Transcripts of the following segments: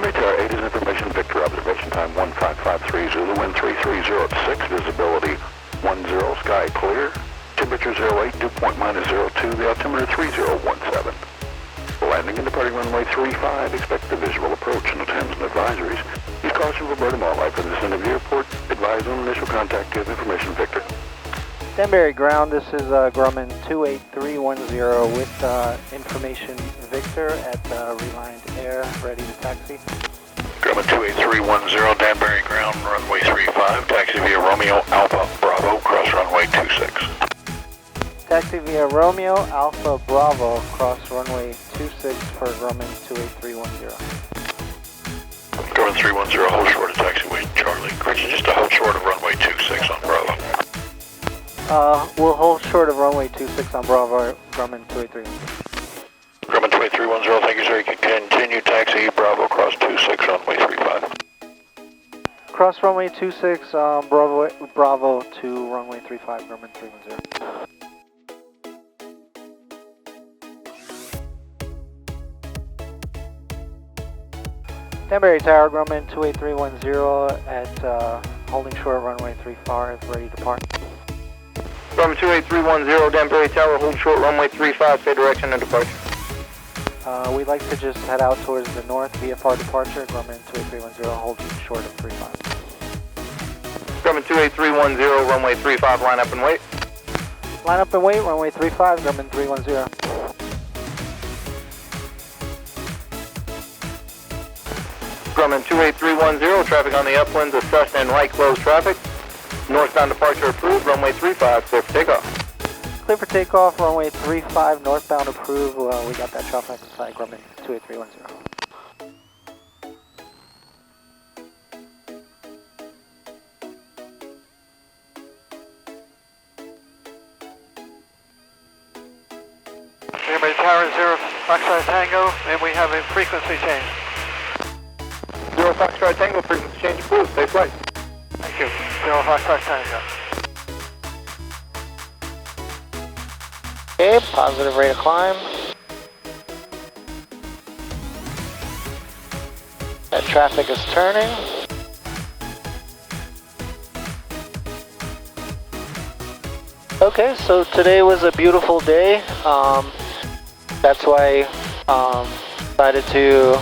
Danbury Tower 8 is information Victor, observation time 1553 Zulu, wind 330 at 6, visibility 10, sky clear, temperature 08, dew point -02, the altimeter 3017. Landing and departing runway 35, expect the visual approach and attends and advisories. Use caution for bird and wildlife in this end of the airport. Advise on initial contact, give information Victor. Danbury ground, this is Grumman 28310 with information Victor at Reliant Air, ready to taxi. Grumman 28310, Danbury ground, runway 35, taxi via Romeo Alpha Bravo, cross runway 26. Taxi via Romeo Alpha Bravo, cross runway 26 for Grumman 28310. Grumman 310, hold short of taxiway Charlie. Correction, just a hold short of runway 26 on Bravo. We'll hold short of runway 26 on Bravo, Grumman 28310. Grumman 28310, thank you sir. You can continue taxi Bravo, cross 26, runway 35. Cross runway 26, Bravo to runway 35, Grumman 310. Danbury Tower, Grumman 28310 at holding short runway 35, ready to depart. Grumman 28310, Danbury Tower, hold short runway 35, say direction and departure. We'd like to just head out towards the north, VFR departure, Grumman 28310, holding short of 35. Grumman 28310, runway 35, line up and wait. Line up and wait, runway 35, Grumman 310. Grumman 28310, traffic on the uplands assessed and right closed traffic. Northbound departure approved, runway 35, clear for takeoff. Clear for takeoff, runway 35, northbound approved. We got that traffic inside Grumman 28310. Danbury Tower 0 Foxtrot Tango, and we have a frequency change. 0 Foxtrot Tango, frequency change approved, safe flight. Thank you. 0 Foxtrot Tango. Okay, positive rate of climb. That traffic is turning. Okay, so today was a beautiful day. That's why I decided to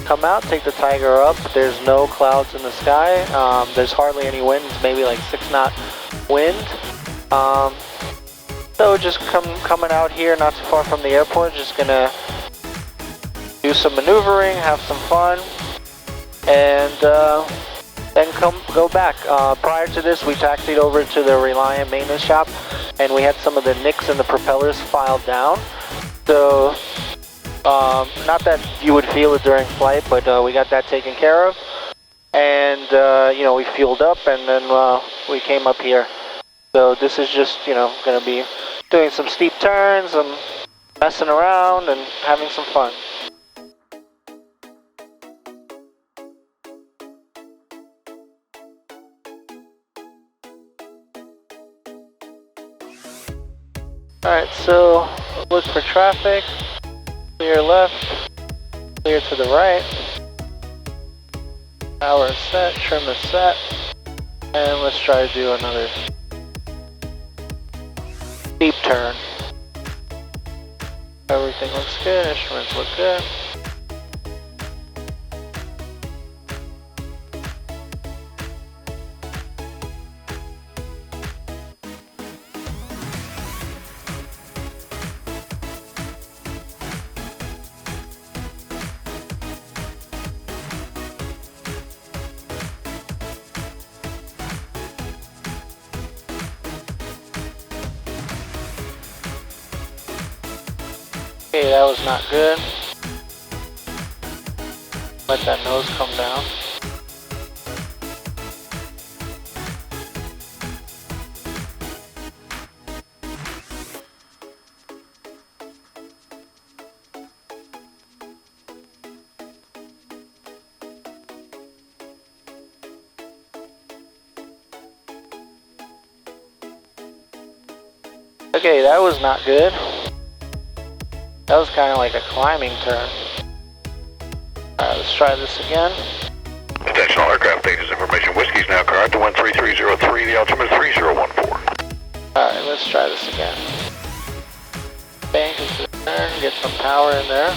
come out, take the Tiger up. There's no clouds in the sky. There's hardly any wind. It's maybe like 6-knot wind. So just coming out here, not too far from the airport. Just gonna do some maneuvering, have some fun, and then go back. Prior to this, we taxied over to the Reliant maintenance shop, and we had some of the nicks in the propellers filed down. So not that you would feel it during flight, but we got that taken care of. And you know, we fueled up, and then we came up here. So this is just, you know, gonna be doing some steep turns and messing around and having some fun. Alright, so look for traffic. Clear left, clear to the right. Power is set, trim is set, and let's try to do another steep turn. Everything looks good, instruments look good. Okay, that was not good. Let that nose come down. Okay, that was not good. That was kind of like a climbing turn. Alright, Alright, let's try this again. Attention all aircraft, Data's information. Whiskey's now correct to 13303, the altimeter 3014. Alright, let's try this again. Bank is in there, get some power in there.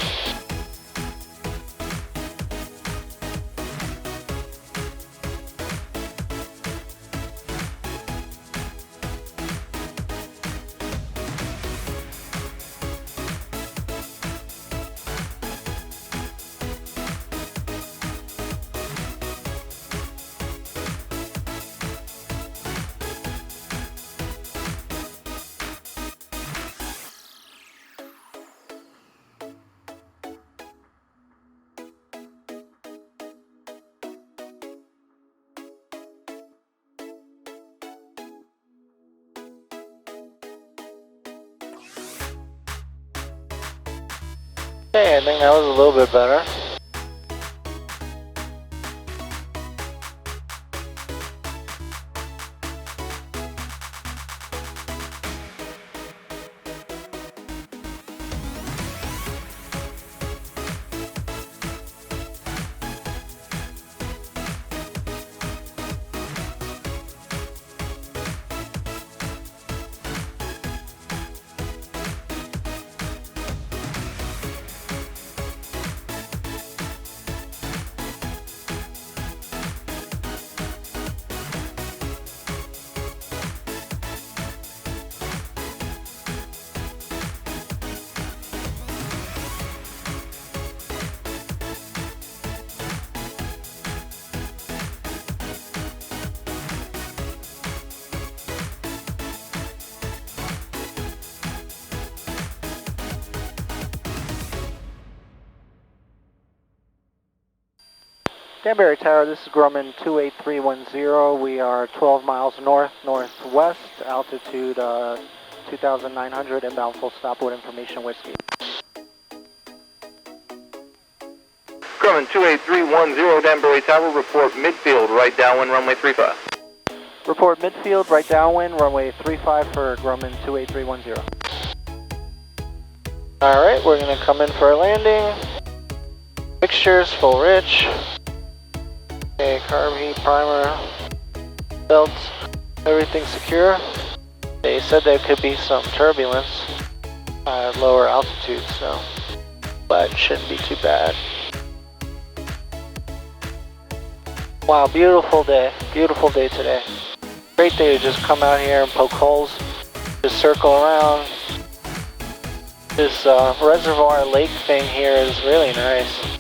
Okay, I think that was a little bit better. Danbury Tower, this is Grumman 28310. We are 12 miles northwest, altitude 2,900, inbound full stop with information whiskey. Grumman 28310, Danbury Tower, report midfield, right downwind, runway 35. Report midfield, right downwind, runway 35 for Grumman 28310. Alright, we're going to come in for a landing. Fixtures, full rich. Okay, carb heat, primer, belts, everything secure. They said there could be some turbulence at lower altitude, so, but it shouldn't be too bad. Wow, beautiful day today. Great day to just come out here and poke holes, just circle around. This reservoir lake thing here is really nice.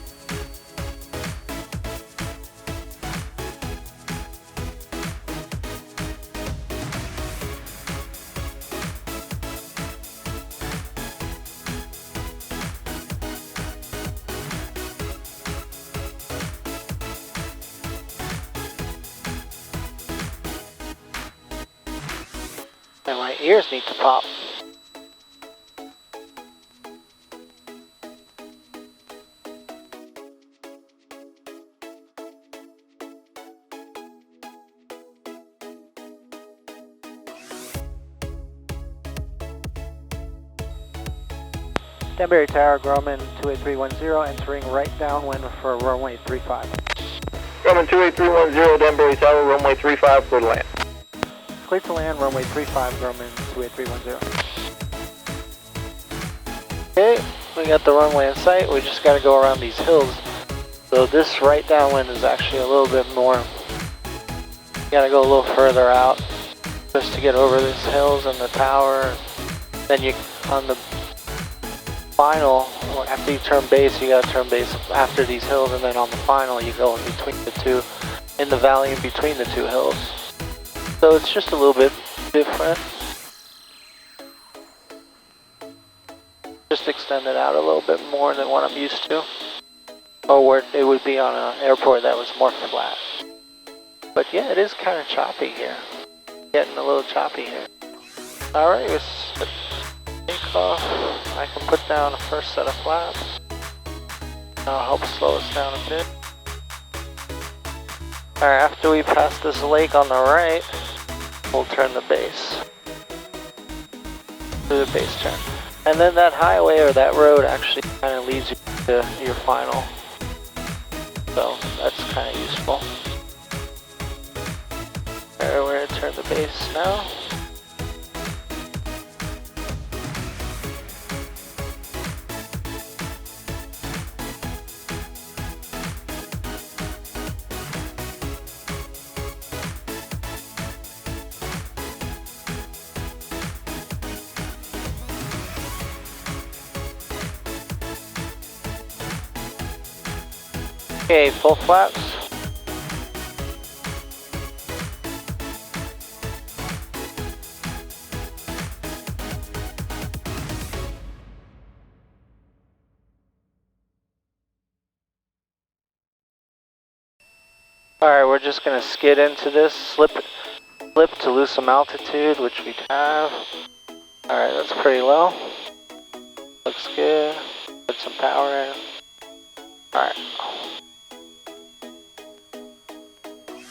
And my ears need to pop. Danbury Tower, Grumman 28310, entering right downwind for runway 35. Grumman 28310, Danbury Tower, runway 35, clear to land. Clear to land, runway 35, Grumman 28310. Okay, we got the runway in sight. We just got to go around these hills. So this right downwind is actually a little bit more. You got to go a little further out just to get over these hills and the tower. Then you, on the final, after you turn base, you got to turn base after these hills, and then on the final, you go in between the two, in the valley in between the two hills. So it's just a little bit different. Just extend it out a little bit more than what I'm used to. Or where it would be on an airport that was more flat. But yeah, it is kind of choppy here. Getting a little choppy here. Alright, let's take off. I can put down the first set of flaps. That'll help slow us down a bit. Alright, after we pass this lake on the right, we'll turn the base. Do the base turn. And then that highway or that road actually kind of leads you to your final So that's kind of useful. Alright, we're gonna turn the base now. Okay, full flaps. Alright, we're just going to skid into this, slip to lose some altitude, which we have. Alright, that's pretty low. Looks good. Put some power in. Alright.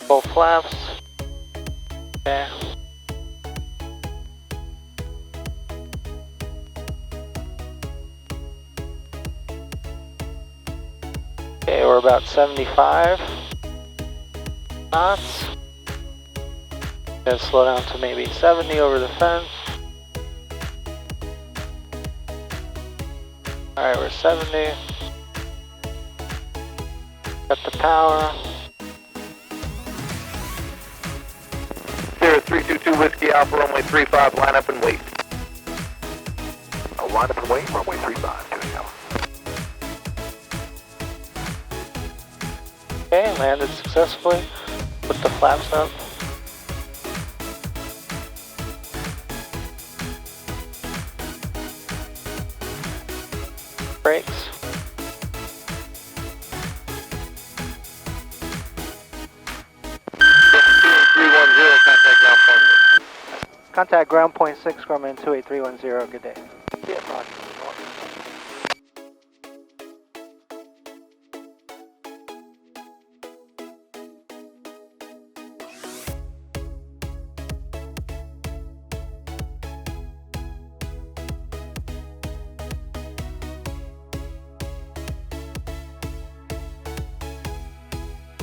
Full flaps. Okay. Okay, we're about 75 knots. Gonna slow down to maybe 70 over the fence. Alright, we're 70. Got the power. Sierra 322 Whiskey Alpha, runway 35, line up and wait. Line up and wait, runway 35, doing now. Okay, landed successfully. Put the flaps up. Brakes. Contact ground point 6, Grumman 28310, good day. Yeah, roger.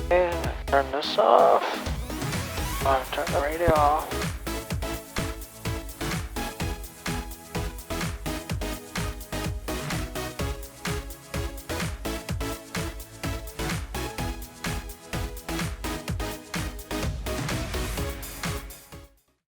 Okay, turn this off. Turn the radio off.